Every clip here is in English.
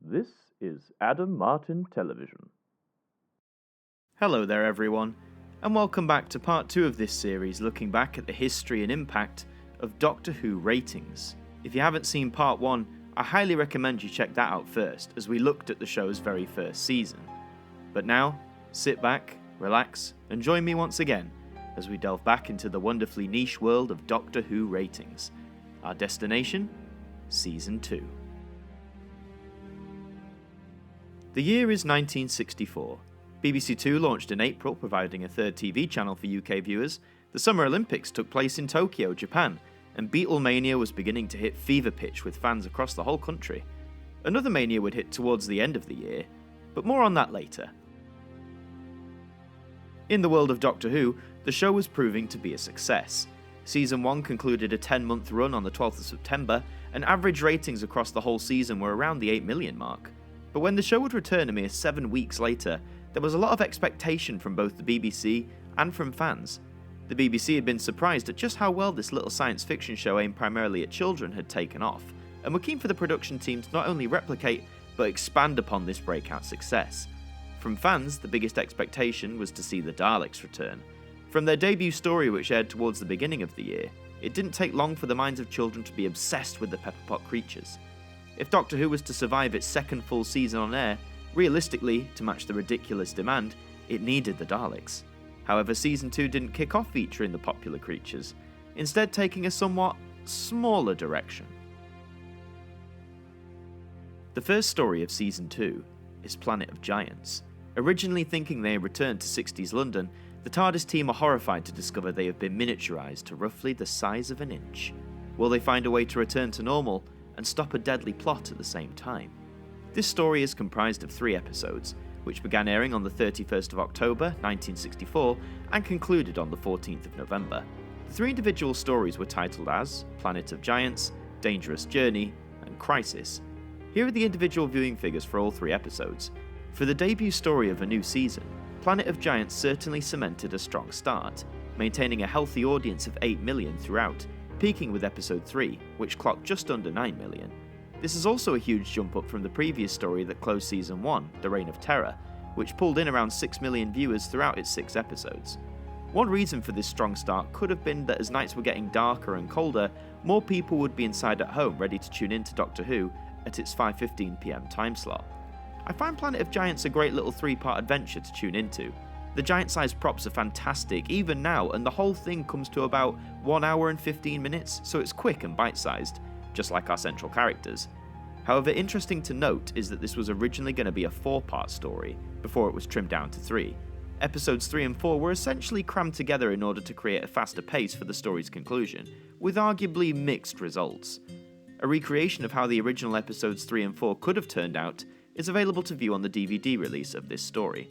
This is Adam Martyn Television. Hello there everyone, and welcome back to part 2 of this series looking back at the history and impact of Doctor Who ratings. If you haven't seen part 1, I highly recommend you check that out first, as we looked at the show's very first season. But now, sit back, relax, and join me once again as we delve back into the wonderfully niche world of Doctor Who ratings. Our destination? Season 2. The year is 1964. BBC Two launched in April, providing a third TV channel for UK viewers. The Summer Olympics took place in Tokyo, Japan, and Beatlemania was beginning to hit fever pitch with fans across the whole country. Another mania would hit towards the end of the year, but more on that later. In the world of Doctor Who, the show was proving to be a success. Season 1 concluded a 10-month run on the 12th of September, and average ratings across the whole season were around the 8 million mark. But when the show would return a mere 7 weeks later, there was a lot of expectation from both the BBC and from fans. The BBC had been surprised at just how well this little science fiction show aimed primarily at children had taken off, and were keen for the production team to not only replicate, but expand upon this breakout success. From fans, the biggest expectation was to see the Daleks return. From their debut story, which aired towards the beginning of the year, it didn't take long for the minds of children to be obsessed with the Pepperpot creatures. If Doctor Who was to survive its second full season on air, realistically, to match the ridiculous demand, it needed the Daleks. However, Season 2 didn't kick off featuring the popular creatures, instead taking a somewhat smaller direction. The first story of Season 2 is Planet of Giants. Originally thinking they had returned to 60s London, the TARDIS team are horrified to discover they have been miniaturised to roughly the size of an inch. Will they find a way to return to normal and stop a deadly plot at the same time? This story is comprised of 3 episodes, which began airing on the 31st of October 1964 and concluded on the 14th of November. The 3 individual stories were titled as Planet of Giants, Dangerous Journey, and Crisis. Here are the individual viewing figures for all 3 episodes. For the debut story of a new season, Planet of Giants certainly cemented a strong start, maintaining a healthy audience of 8 million throughout, peaking with episode 3, which clocked just under 9 million. This is also a huge jump up from the previous story that closed season 1, The Reign of Terror, which pulled in around 6 million viewers throughout its 6 episodes. One reason for this strong start could have been that as nights were getting darker and colder, more people would be inside at home ready to tune in to Doctor Who at its 5:15 PM time slot. I find Planet of Giants a great little 3-part adventure to tune into. The giant-sized props are fantastic even now, and the whole thing comes to about 1 hour and 15 minutes, so it's quick and bite-sized, just like our central characters. However, interesting to note is that this was originally going to be a 4-part story, before it was trimmed down to 3. Episodes 3 and 4 were essentially crammed together in order to create a faster pace for the story's conclusion, with arguably mixed results. A recreation of how the original episodes 3 and 4 could have turned out is available to view on the DVD release of this story.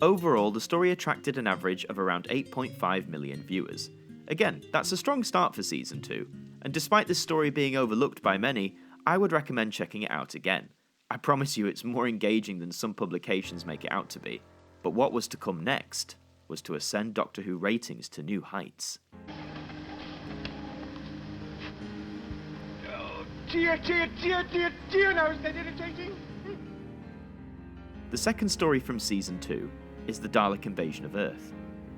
Overall, the story attracted an average of around 8.5 million viewers. Again, that's a strong start for Season 2, and despite this story being overlooked by many, I would recommend checking it out again. I promise you it's more engaging than some publications make it out to be. But what was to come next was to ascend Doctor Who ratings to new heights. Oh, dear, now is that irritating? The second story from Season 2 is the Dalek invasion of Earth.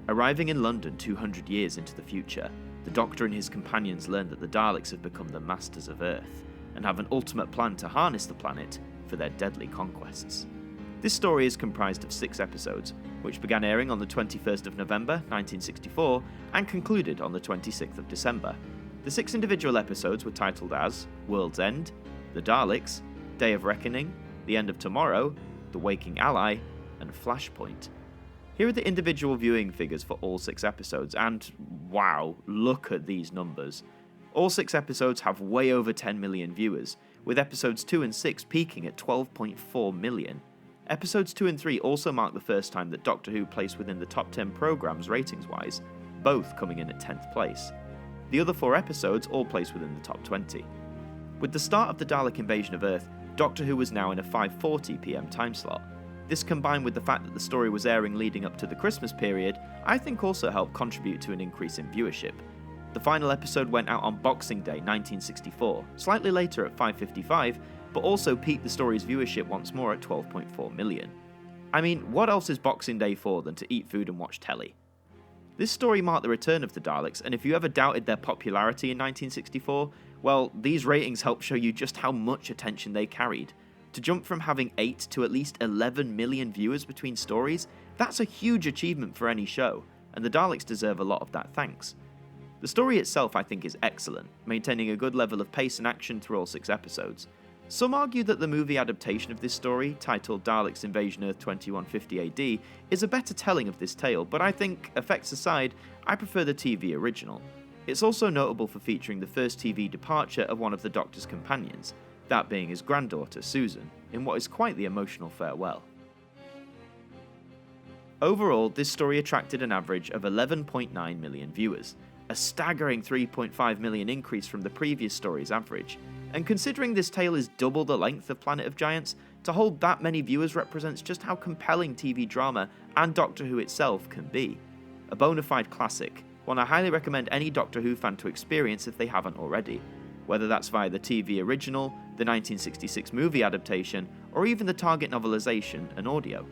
Arriving in London 200 years into the future, the Doctor and his companions learn that the Daleks have become the masters of Earth, and have an ultimate plan to harness the planet for their deadly conquests. This story is comprised of 6 episodes, which began airing on the 21st of November 1964 and concluded on the 26th of December. The 6 individual episodes were titled as World's End, The Daleks, Day of Reckoning, The End of Tomorrow, The Waking Ally, and Flashpoint. Here are the individual viewing figures for all 6 episodes, and wow, look at these numbers. All 6 episodes have way over 10 million viewers, with episodes 2 and 6 peaking at 12.4 million. Episodes 2 and 3 also mark the first time that Doctor Who placed within the top 10 programmes ratings-wise, both coming in at 10th place. The other 4 episodes all placed within the top 20. With the start of the Dalek invasion of Earth, Doctor Who was now in a 5:40 PM time slot. This, combined with the fact that the story was airing leading up to the Christmas period, I think also helped contribute to an increase in viewership. The final episode went out on Boxing Day 1964, slightly later at 5:55, but also peaked the story's viewership once more at 12.4 million. I mean, what else is Boxing Day for than to eat food and watch telly? This story marked the return of the Daleks, and if you ever doubted their popularity in 1964, well, these ratings help show you just how much attention they carried. To jump from having 8 to at least 11 million viewers between stories, that's a huge achievement for any show, and the Daleks deserve a lot of that thanks. The story itself I think is excellent, maintaining a good level of pace and action through all 6 episodes. Some argue that the movie adaptation of this story, titled Daleks Invasion Earth 2150 AD, is a better telling of this tale, but I think, effects aside, I prefer the TV original. It's also notable for featuring the first TV departure of one of the Doctor's companions, that being his granddaughter, Susan, in what is quite the emotional farewell. Overall, this story attracted an average of 11.9 million viewers, a staggering 3.5 million increase from the previous story's average, and considering this tale is double the length of Planet of Giants, to hold that many viewers represents just how compelling TV drama and Doctor Who itself can be. A bona fide classic, one I highly recommend any Doctor Who fan to experience if they haven't already, whether that's via the TV original, the 1966 movie adaptation, or even the Target novelization and audio.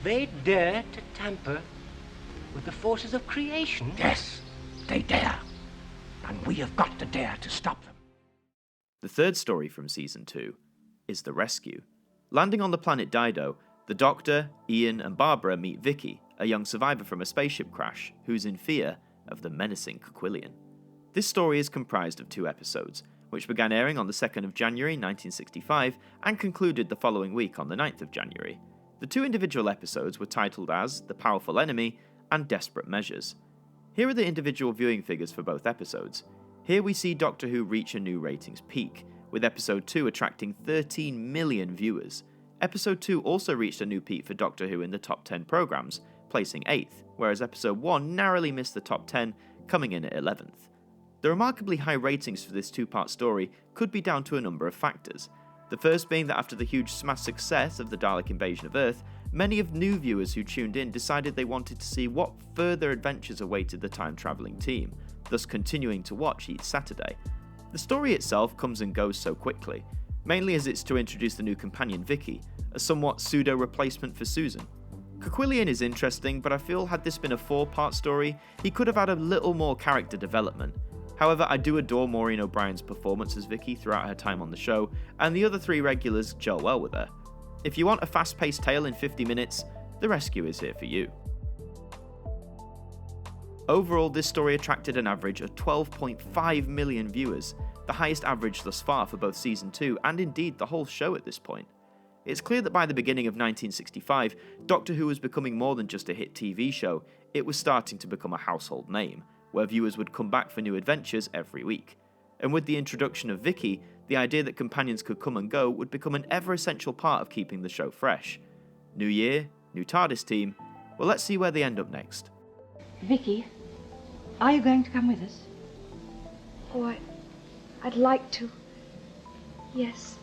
They dare to tamper with the forces of creation? Yes, they dare. And we have got to dare to stop them. The third story from Season 2 is The Rescue. Landing on the planet Dido, the Doctor, Ian, and Barbara meet Vicky, a young survivor from a spaceship crash who's in fear of the menacing Kerquillian. This story is comprised of 2 episodes, which began airing on the 2nd of January 1965 and concluded the following week on the 9th of January. The 2 individual episodes were titled as The Powerful Enemy and Desperate Measures. Here are the individual viewing figures for both episodes. Here we see Doctor Who reach a new ratings peak, with episode 2 attracting 13 million viewers. Episode 2 also reached a new peak for Doctor Who in the top 10 programmes, placing 8th, whereas episode 1 narrowly missed the top 10, coming in at 11th. The remarkably high ratings for this 2-part story could be down to a number of factors. The first being that after the huge smash success of the Dalek invasion of Earth, many of new viewers who tuned in decided they wanted to see what further adventures awaited the time-travelling team, thus continuing to watch each Saturday. The story itself comes and goes so quickly, mainly as it's to introduce the new companion Vicky, a somewhat pseudo-replacement for Susan. Kerquillian is interesting, but I feel had this been a 4-part story, he could have had a little more character development. However, I do adore Maureen O'Brien's performance as Vicky throughout her time on the show, and the other 3 regulars gel well with her. If you want a fast-paced tale in 50 minutes, The Rescue is here for you. Overall, this story attracted an average of 12.5 million viewers, the highest average thus far for both Season 2 and indeed the whole show at this point. It's clear that by the beginning of 1965, Doctor Who was becoming more than just a hit TV show, it was starting to become a household name, where viewers would come back for new adventures every week. And with the introduction of Vicky, the idea that companions could come and go would become an ever-essential part of keeping the show fresh. New year, new TARDIS team, well, let's see where they end up next. Vicky, are you going to come with us? Oh, I'd like to. Yes.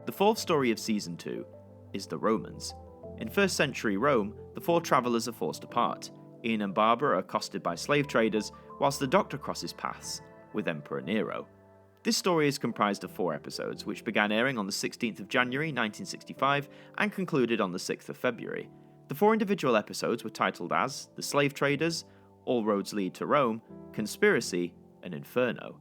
The 4th story of Season 2 is The Romans. In 1st century Rome, the 4 travellers are forced apart. Ian and Barbara are accosted by slave traders, whilst the Doctor crosses paths with Emperor Nero. This story is comprised of 4 episodes, which began airing on the 16th of January 1965 and concluded on the 6th of February. The 4 individual episodes were titled as The Slave Traders, All Roads Lead to Rome, Conspiracy, and Inferno.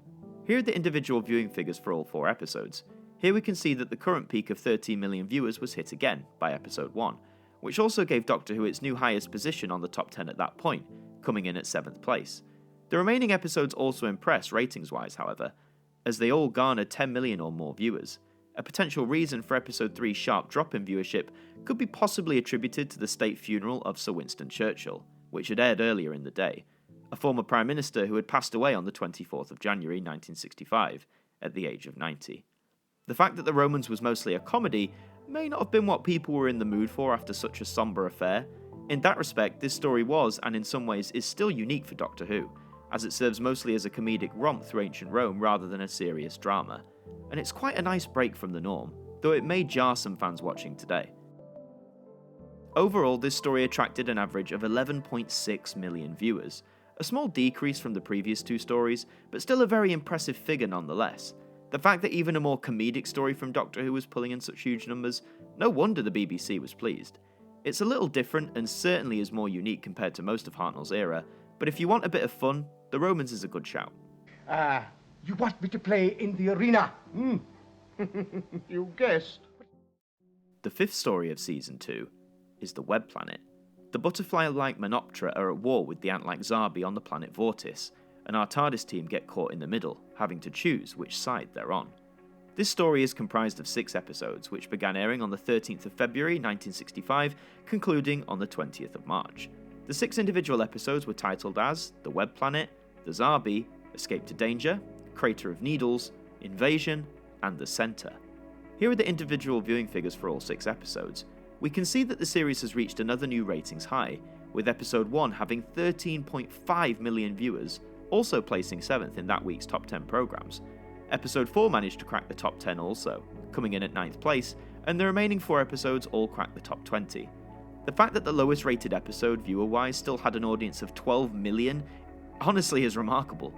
Here are the individual viewing figures for all 4 episodes. Here we can see that the current peak of 13 million viewers was hit again by episode 1, which also gave Doctor Who its new highest position on the top 10 at that point, coming in at 7th place. The remaining episodes also impress ratings-wise, however, as they all garnered 10 million or more viewers. A potential reason for episode 3's sharp drop in viewership could be possibly attributed to the state funeral of Sir Winston Churchill, which had aired earlier in the day, a former Prime Minister who had passed away on the 24th of January 1965, at the age of 90. The fact that The Romans was mostly a comedy may not have been what people were in the mood for after such a sombre affair. In that respect, this story was, and in some ways is still unique for Doctor Who, as it serves mostly as a comedic romp through ancient Rome rather than a serious drama. And it's quite a nice break from the norm, though it may jar some fans watching today. Overall, this story attracted an average of 11.6 million viewers, a small decrease from the previous 2 stories, but still a very impressive figure nonetheless. The fact that even a more comedic story from Doctor Who was pulling in such huge numbers, no wonder the BBC was pleased. It's a little different and certainly is more unique compared to most of Hartnell's era, but if you want a bit of fun, The Romans is a good shout. You want me to play in the arena? You guessed. The fifth story of Season 2 is the Web Planet. The butterfly-like Menoptera are at war with the ant-like Zarbi on the planet Vortis, and our TARDIS team get caught in the middle, having to choose which side they're on. This story is comprised of 6 episodes, which began airing on the 13th of February 1965, concluding on the 20th of March. The 6 individual episodes were titled as The Web Planet, The Zarbi, Escape to Danger, Crater of Needles, Invasion, and The Center. Here are the individual viewing figures for all 6 episodes. We can see that the series has reached another new ratings high, with episode 1 having 13.5 million viewers, also placing 7th in that week's top 10 programs. Episode 4 managed to crack the top 10 also, coming in at 9th place, and the remaining 4 episodes all cracked the top 20. The fact that the lowest rated episode viewer-wise still had an audience of 12 million honestly is remarkable.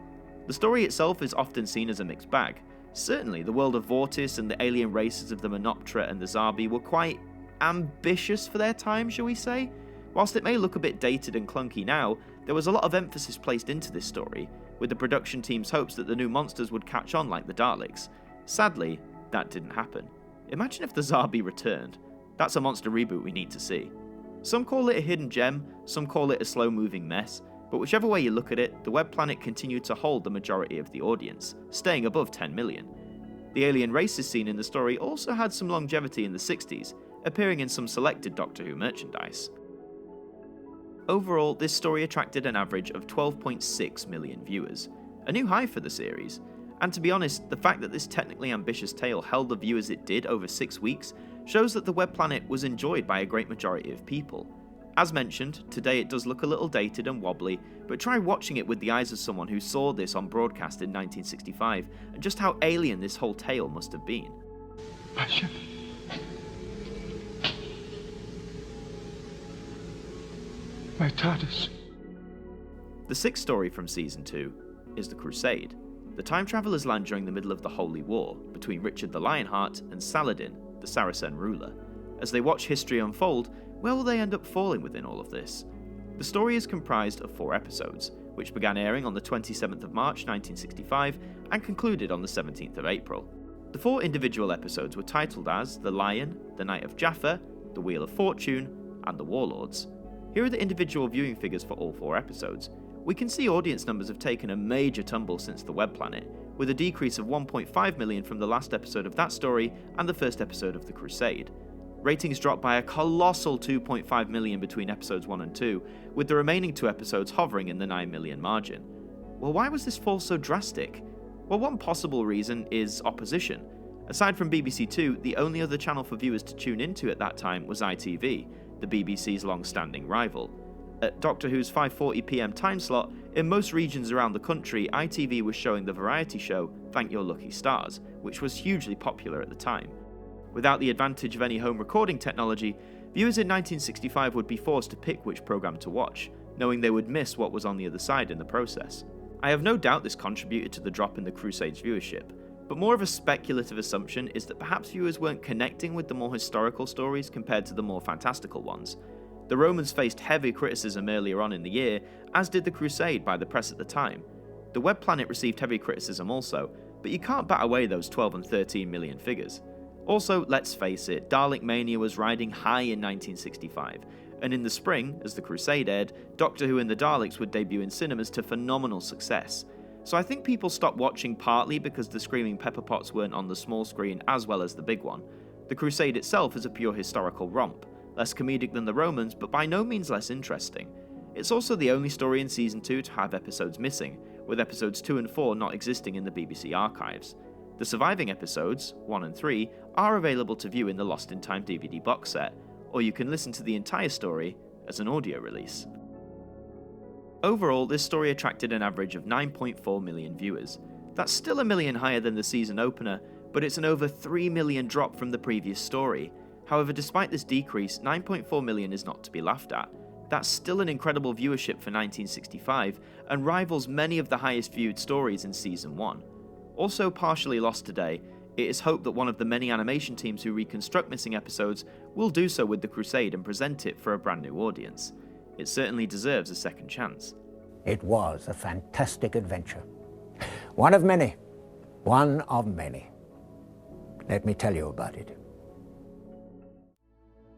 The story itself is often seen as a mixed bag. Certainly, the world of Vortis and the alien races of the Menoptera and the Zarbi were quite ambitious for their time, shall we say? Whilst it may look a bit dated and clunky now, there was a lot of emphasis placed into this story, with the production team's hopes that the new monsters would catch on like the Daleks. Sadly, that didn't happen. Imagine if the Zarbi returned. That's a monster reboot we need to see. Some call it a hidden gem, some call it a slow-moving mess, but whichever way you look at it, the Web Planet continued to hold the majority of the audience, staying above 10 million. The alien races seen in the story also had some longevity in the 60s, appearing in some selected Doctor Who merchandise. Overall, this story attracted an average of 12.6 million viewers, a new high for the series, and to be honest, the fact that this technically ambitious tale held the viewers it did over 6 weeks shows that the Web Planet was enjoyed by a great majority of people. As mentioned, today it does look a little dated and wobbly, but try watching it with the eyes of someone who saw this on broadcast in 1965, and just how alien this whole tale must have been. My ship. My TARDIS. The 6th story from Season 2 is The Crusade. The time travelers land during the middle of the Holy War between Richard the Lionheart and Saladin, the Saracen ruler. As they watch history unfold, where will they end up falling within all of this? The story is comprised of 4 episodes, which began airing on the 27th of March 1965 and concluded on the 17th of April. The 4 individual episodes were titled as The Lion, The Knight of Jaffa, The Wheel of Fortune, and The Warlords. Here are the individual viewing figures for all 4 episodes. We can see audience numbers have taken a major tumble since the Web Planet, with a decrease of 1.5 million from the last episode of that story and the first episode of The Crusade. Ratings dropped by a colossal 2.5 million between episodes 1 and 2, with the remaining 2 episodes hovering in the 9 million margin. Well, why was this fall so drastic? Well, one possible reason is opposition. Aside from BBC Two, the only other channel for viewers to tune into at that time was ITV, the BBC's long-standing rival. At Doctor Who's 5:40 PM time slot, in most regions around the country, ITV was showing the variety show Thank Your Lucky Stars, which was hugely popular at the time. Without the advantage of any home recording technology, viewers in 1965 would be forced to pick which programme to watch, knowing they would miss what was on the other side in the process. I have no doubt this contributed to the drop in the Crusade's viewership, but more of a speculative assumption is that perhaps viewers weren't connecting with the more historical stories compared to the more fantastical ones. The Romans faced heavy criticism earlier on in the year, as did the Crusade by the press at the time. The Web Planet received heavy criticism also, but you can't bat away those 12 and 13 million figures. Also, let's face it, Dalek mania was riding high in 1965, and in the spring, as the Crusade aired, Doctor Who and the Daleks would debut in cinemas to phenomenal success. So I think people stopped watching partly because the screaming pepperpots weren't on the small screen as well as the big one. The Crusade itself is a pure historical romp, less comedic than the Romans, but by no means less interesting. It's also the only story in Season 2 to have episodes missing, with episodes 2 and 4 not existing in the BBC archives. The surviving episodes, 1 and 3, are available to view in the Lost in Time DVD box set, or you can listen to the entire story as an audio release. Overall, this story attracted an average of 9.4 million viewers. That's still a million higher than the season opener, but it's an over 3 million drop from the previous story. However, despite this decrease, 9.4 million is not to be laughed at. That's still an incredible viewership for 1965, and rivals many of the highest viewed stories in Season 1. Also partially lost today, it is hoped that one of the many animation teams who reconstruct missing episodes will do so with the Crusade and present it for a brand new audience. It certainly deserves a second chance. It was a fantastic adventure. One of many. One of many. Let me tell you about it.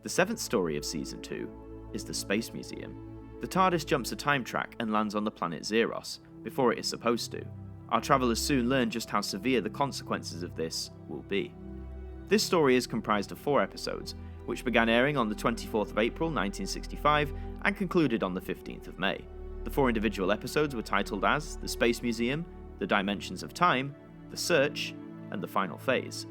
The seventh story of Season 2 is the Space Museum. The TARDIS jumps a time track and lands on the planet Zeros, before it is supposed to. Our travellers soon learn just how severe the consequences of this will be. This story is comprised of 4 episodes, which began airing on the 24th of April 1965 and concluded on the 15th of May. The 4 individual episodes were titled as The Space Museum, The Dimensions of Time, The Search, and The Final Phase.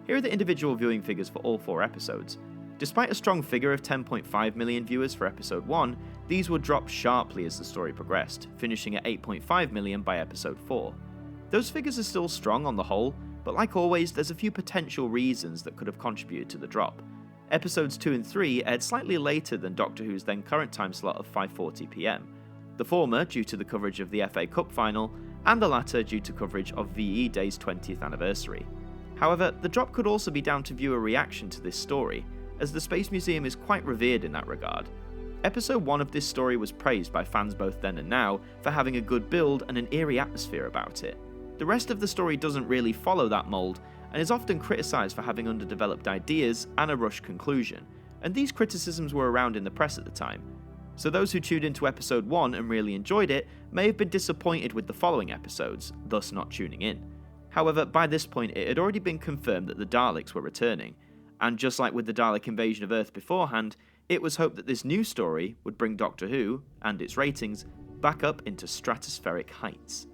Here are the individual viewing figures for all 4 episodes. Despite a strong figure of 10.5 million viewers for episode 1, these would drop sharply as the story progressed, finishing at 8.5 million by episode 4. Those figures are still strong on the whole, but like always, there's a few potential reasons that could have contributed to the drop. Episodes 2 and 3 aired slightly later than Doctor Who's then current time slot of 5:40 PM. The former due to the coverage of the FA Cup final, and the latter due to coverage of VE Day's 20th anniversary. However, the drop could also be down to viewer reaction to this story, as the Space Museum is quite revered in that regard. Episode 1 of this story was praised by fans both then and now for having a good build and an eerie atmosphere about it. The rest of the story doesn't really follow that mould, and is often criticised for having underdeveloped ideas and a rushed conclusion, and these criticisms were around in the press at the time. So those who tuned into episode 1 and really enjoyed it may have been disappointed with the following episodes, thus not tuning in. However, by this point it had already been confirmed that the Daleks were returning, and just like with the Dalek invasion of Earth beforehand, it was hoped that this new story would bring Doctor Who, and its ratings, back up into stratospheric heights.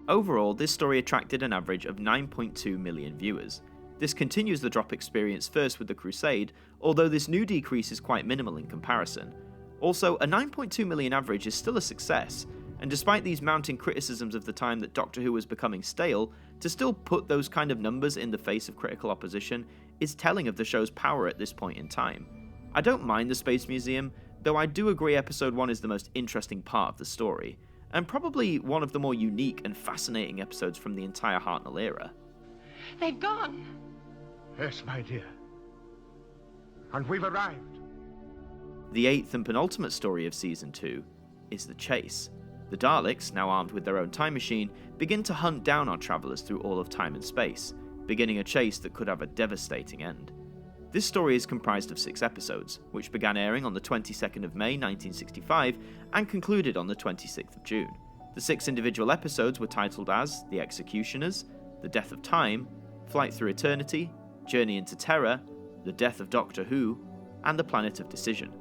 Overall, this story attracted an average of 9.2 million viewers. This continues the drop experienced first with the Crusade, although this new decrease is quite minimal in comparison. Also, a 9.2 million average is still a success, and despite these mounting criticisms of the time that Doctor Who was becoming stale, to still put those kind of numbers in the face of critical opposition is telling of the show's power at this point in time. I don't mind the Space Museum, though I do agree episode 1 is the most interesting part of the story, and probably one of the more unique and fascinating episodes from the entire Hartnell era. They've gone. Yes, my dear. And we've arrived. The 8th and penultimate story of Season 2 is The Chase. The Daleks, now armed with their own time machine, begin to hunt down our travellers through all of time and space, beginning a chase that could have a devastating end. This story is comprised of 6 episodes, which began airing on the 22nd of May 1965 and concluded on the 26th of June. The 6 individual episodes were titled as The Executioners, The Death of Time, Flight Through Eternity, Journey into Terror, The Death of Doctor Who, and The Planet of Decision.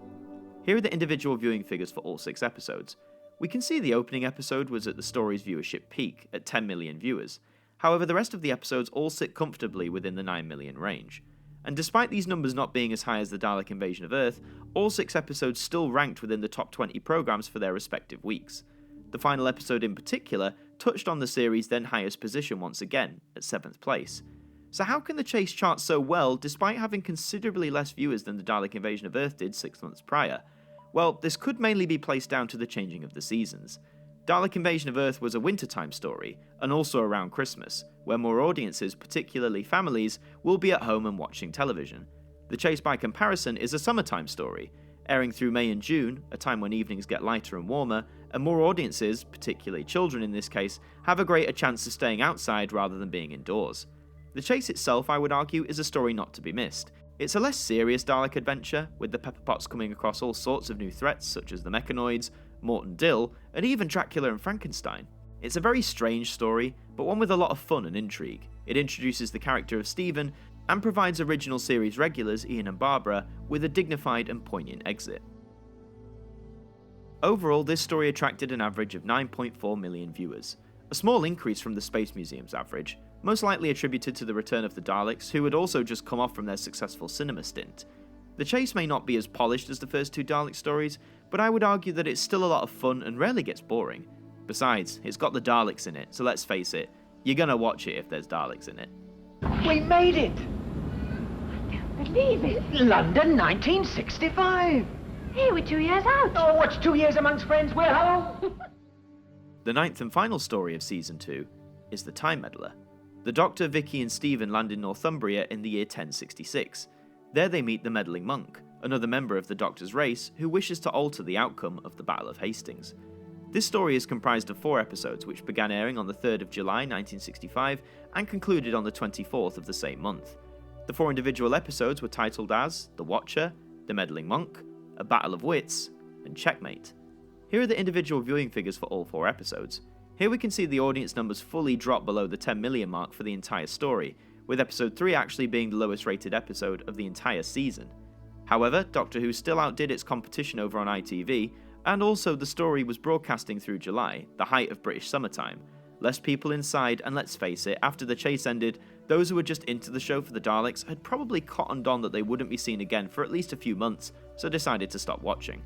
Here are the individual viewing figures for all 6 episodes. We can see the opening episode was at the story's viewership peak, at 10 million viewers. However, the rest of the episodes all sit comfortably within the 9 million range. And despite these numbers not being as high as the Dalek invasion of Earth, all 6 episodes still ranked within the top 20 programmes for their respective weeks. The final episode in particular touched on the series' then highest position once again, at 7th place. So how can The Chase chart so well despite having considerably less viewers than the Dalek invasion of Earth did 6 months prior? Well, this could mainly be placed down to the changing of the seasons. Dalek Invasion of Earth was a wintertime story, and also around Christmas, where more audiences, particularly families, will be at home and watching television. The Chase, by comparison, is a summertime story, airing through May and June, a time when evenings get lighter and warmer, and more audiences, particularly children in this case, have a greater chance of staying outside rather than being indoors. The Chase itself, I would argue, is a story not to be missed. It's a less serious Dalek adventure, with the Pepperpots coming across all sorts of new threats such as the Mechanoids, Morton Dill, and even Dracula and Frankenstein. It's a very strange story, but one with a lot of fun and intrigue. It introduces the character of Stephen, and provides original series regulars Ian and Barbara with a dignified and poignant exit. Overall, this story attracted an average of 9.4 million viewers, a small increase from the Space Museum's average, most likely attributed to the return of the Daleks, who had also just come off from their successful cinema stint. The Chase may not be as polished as the first 2 Dalek stories, but I would argue that it's still a lot of fun and rarely gets boring. Besides, it's got the Daleks in it, so let's face it, you're gonna watch it if there's Daleks in it. We made it! I can't believe it. London, 1965! Hey, we're 2 years out. Oh, what's 2 years amongst friends? We're home! The ninth and final story of Season 2 is the Time Meddler. The Doctor, Vicky and Stephen land in Northumbria in the year 1066. There they meet the meddling monk, another member of the Doctor's race who wishes to alter the outcome of the Battle of Hastings. This story is comprised of 4 episodes which began airing on the 3rd of July 1965 and concluded on the 24th of the same month. The 4 individual episodes were titled as The Watcher, The Meddling Monk, A Battle of Wits, and Checkmate. Here are the individual viewing figures for all 4 episodes. Here we can see the audience numbers fully drop below the 10 million mark for the entire story, with episode 3 actually being the lowest rated episode of the entire season. However, Doctor Who still outdid its competition over on ITV, and also the story was broadcasting through July, the height of British summertime. Less people inside, and let's face it, after the chase ended, those who were just into the show for the Daleks had probably cottoned on that they wouldn't be seen again for at least a few months, so decided to stop watching.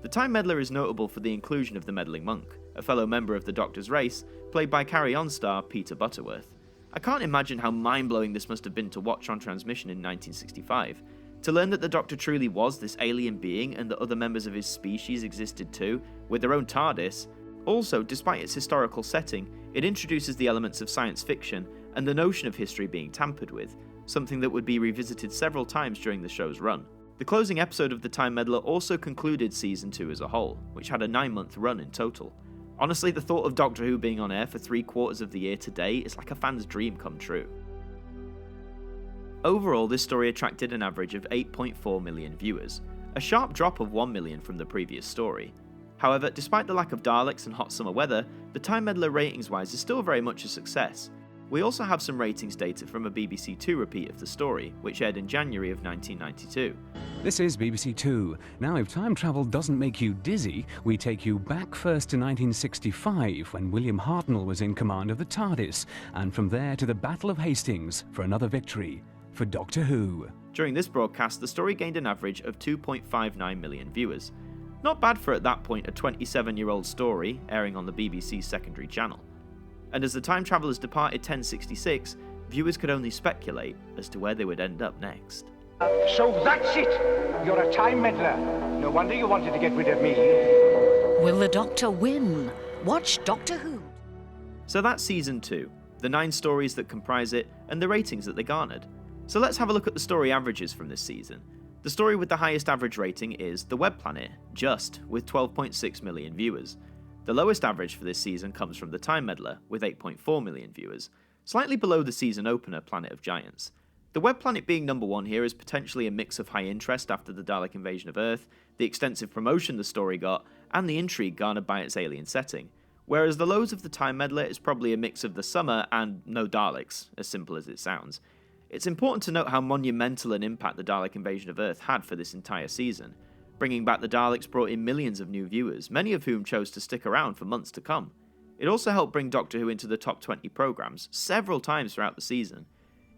The Time Meddler is notable for the inclusion of the meddling monk, a fellow member of the Doctor's race, played by Carry On star Peter Butterworth. I can't imagine how mind-blowing this must have been to watch on transmission in 1965. To learn that the Doctor truly was this alien being and that other members of his species existed too, with their own TARDIS. Also, despite its historical setting, it introduces the elements of science fiction and the notion of history being tampered with, something that would be revisited several times during the show's run. The closing episode of The Time Meddler also concluded Season 2 as a whole, which had a 9-month run in total. Honestly, the thought of Doctor Who being on air for 3/4 of the year today is like a fan's dream come true. Overall, this story attracted an average of 8.4 million viewers, a sharp drop of 1 million from the previous story. However, despite the lack of Daleks and hot summer weather, The Time Meddler ratings-wise is still very much a success. We also have some ratings data from a BBC Two repeat of the story, which aired in January of 1992. This is BBC Two. Now, if time travel doesn't make you dizzy, we take you back first to 1965, when William Hartnell was in command of the TARDIS, and from there to the Battle of Hastings for another victory for Doctor Who. During this broadcast, the story gained an average of 2.59 million viewers. Not bad for at that point a 27-year-old story airing on the BBC's secondary channel. And as the time travellers departed 1066, viewers could only speculate as to where they would end up next. So that's it! You're a time meddler. No wonder you wanted to get rid of me. Will the Doctor win? Watch Doctor Who. So that's Season 2, the 9 stories that comprise it, and the ratings that they garnered. So let's have a look at the story averages from this season. The story with the highest average rating is The Web Planet, just, with 12.6 million viewers. The lowest average for this season comes from The Time Meddler, with 8.4 million viewers, slightly below the season opener Planet of Giants. The Web Planet being number 1 here is potentially a mix of high interest after the Dalek invasion of Earth, the extensive promotion the story got, and the intrigue garnered by its alien setting, whereas the lows of The Time Meddler is probably a mix of the summer and no Daleks, as simple as it sounds. It's important to note how monumental an impact the Dalek invasion of Earth had for this entire season. Bringing back the Daleks brought in millions of new viewers, many of whom chose to stick around for months to come. It also helped bring Doctor Who into the top 20 programmes several times throughout the season.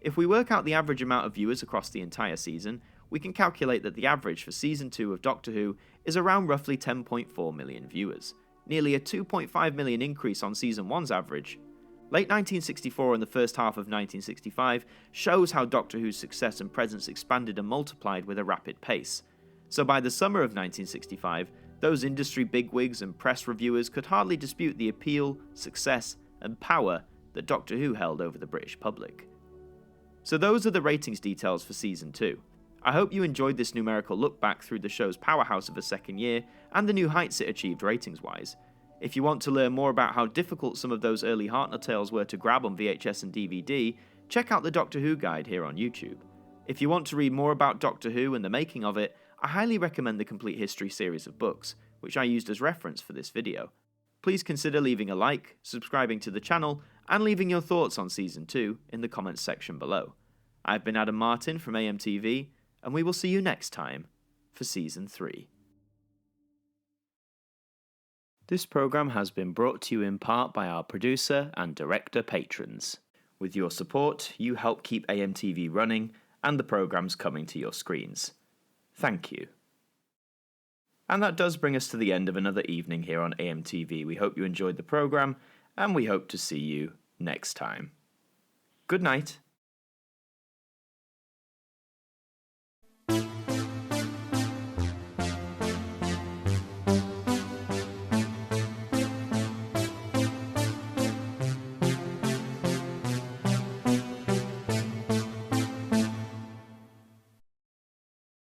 If we work out the average amount of viewers across the entire season, we can calculate that the average for Season 2 of Doctor Who is around roughly 10.4 million viewers, nearly a 2.5 million increase on Season 1's average. Late 1964 and the first half of 1965 shows how Doctor Who's success and presence expanded and multiplied with a rapid pace. So by the summer of 1965, those industry bigwigs and press reviewers could hardly dispute the appeal, success, and power that Doctor Who held over the British public. So those are the ratings details for Season 2. I hope you enjoyed this numerical look back through the show's powerhouse of a second year and the new heights it achieved ratings-wise. If you want to learn more about how difficult some of those early Hartnell tales were to grab on VHS and DVD, check out the Doctor Who guide here on YouTube. If you want to read more about Doctor Who and the making of it, I highly recommend the Complete History series of books, which I used as reference for this video. Please consider leaving a like, subscribing to the channel, and leaving your thoughts on Season 2 in the comments section below. I've been Adam Martyn from AMTV, and we will see you next time for Season 3. This programme has been brought to you in part by our producer and director patrons. With your support, you help keep AMTV running and the programmes coming to your screens. Thank you. And that does bring us to the end of another evening here on AMTV. We hope you enjoyed the programme, and we hope to see you next time. Good night.